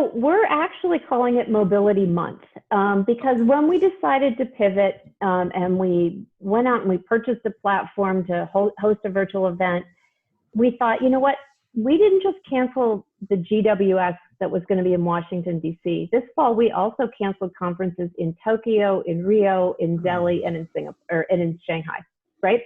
So we're actually calling it Mobility Month because when we decided to pivot and we went out and we purchased a platform to host a virtual event, we thought, you know what, we didn't just cancel the GWS that was going to be in Washington, D.C. This fall, we also canceled conferences in Tokyo, in Rio, in Delhi, and in Singapore, and in Shanghai, right?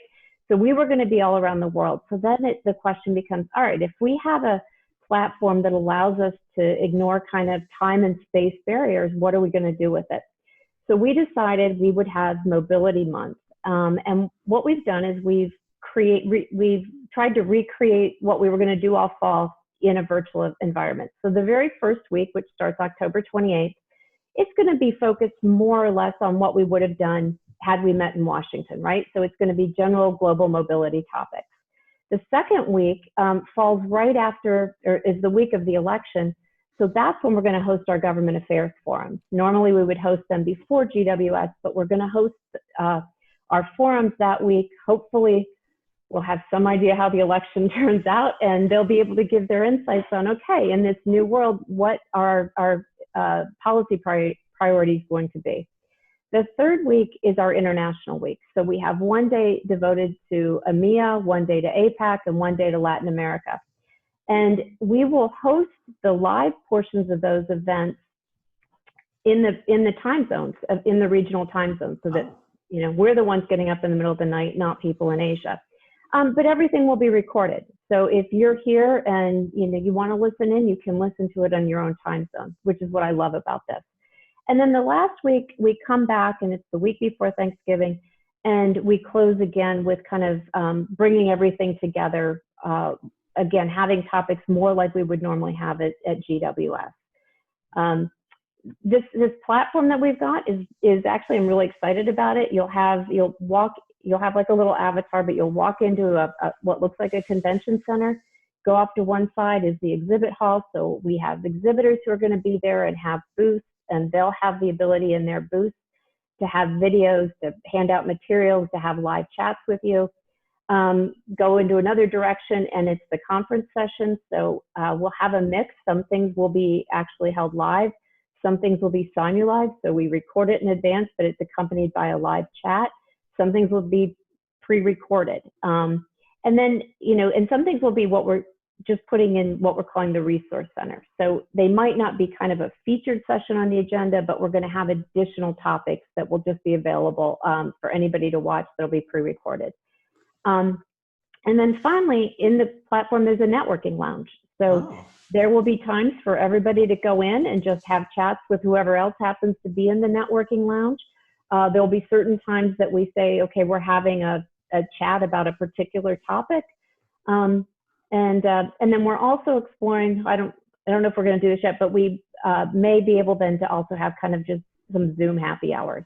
So we were going to be all around the world. So then the question becomes, all right, if we have a platform that allows us to ignore kind of time and space barriers, what are we going to do with it? So we decided we would have Mobility Month. And what we've done is we've tried to recreate what we were going to do all fall in a virtual environment. So the very first week, which starts October 28th, it's going to be focused more or less on what we would have done had we met in Washington, right? So it's going to be general global mobility topics. The second week falls right after, or is the week of the election. So that's when we're going to host our government affairs forums. Normally we would host them before GWS, but we're going to host our forums that week. Hopefully we'll have some idea how the election turns out, and they'll be able to give their insights on, okay, in this new world, what are our policy priorities going to be? The third week is our international week. So we have one day devoted to EMEA, one day to APAC, and one day to Latin America. And we will host the live portions of those events in the time zones, in the regional time zones, so that we're the ones getting up in the middle of the night, not people in Asia. But everything will be recorded. So if you're here and you want to listen in, you can listen to it on your own time zone, which is what I love about this. And then the last week, we come back, and it's the week before Thanksgiving, and we close again with kind of bringing everything together, again, having topics more like we would normally have at GWS. This platform that we've got is actually, I'm really excited about it. You'll have like a little avatar, but you'll walk into what looks like a convention center. Go off to one side is the exhibit hall. So we have exhibitors who are going to be there and have booths, and they'll have the ability in their booths to have videos, to hand out materials, to have live chats with you. Go into another direction, and it's the conference session. So we'll have a mix. Some things will be actually held live. Some things will be simulized. So we record it in advance, but it's accompanied by a live chat. Some things will be pre-recorded. And then, and some things will be what we're just putting in what we're calling the resource center. So they might not be kind of a featured session on the agenda, but we're going to have additional topics that will just be available for anybody to watch that'll be pre-recorded. And then finally, in the platform, there's a networking lounge. So there will be times for everybody to go in and just have chats with whoever else happens to be in the networking lounge. There'll be certain times that we say, okay, we're having a chat about a particular topic. And then we're also exploring, I don't know if we're going to do this yet, but we may be able then to also have kind of just some Zoom happy hours.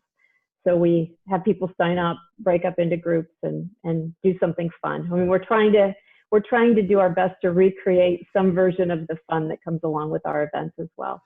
So we have people sign up, break up into groups, and do something fun. I mean, we're trying to do our best to recreate some version of the fun that comes along with our events as well.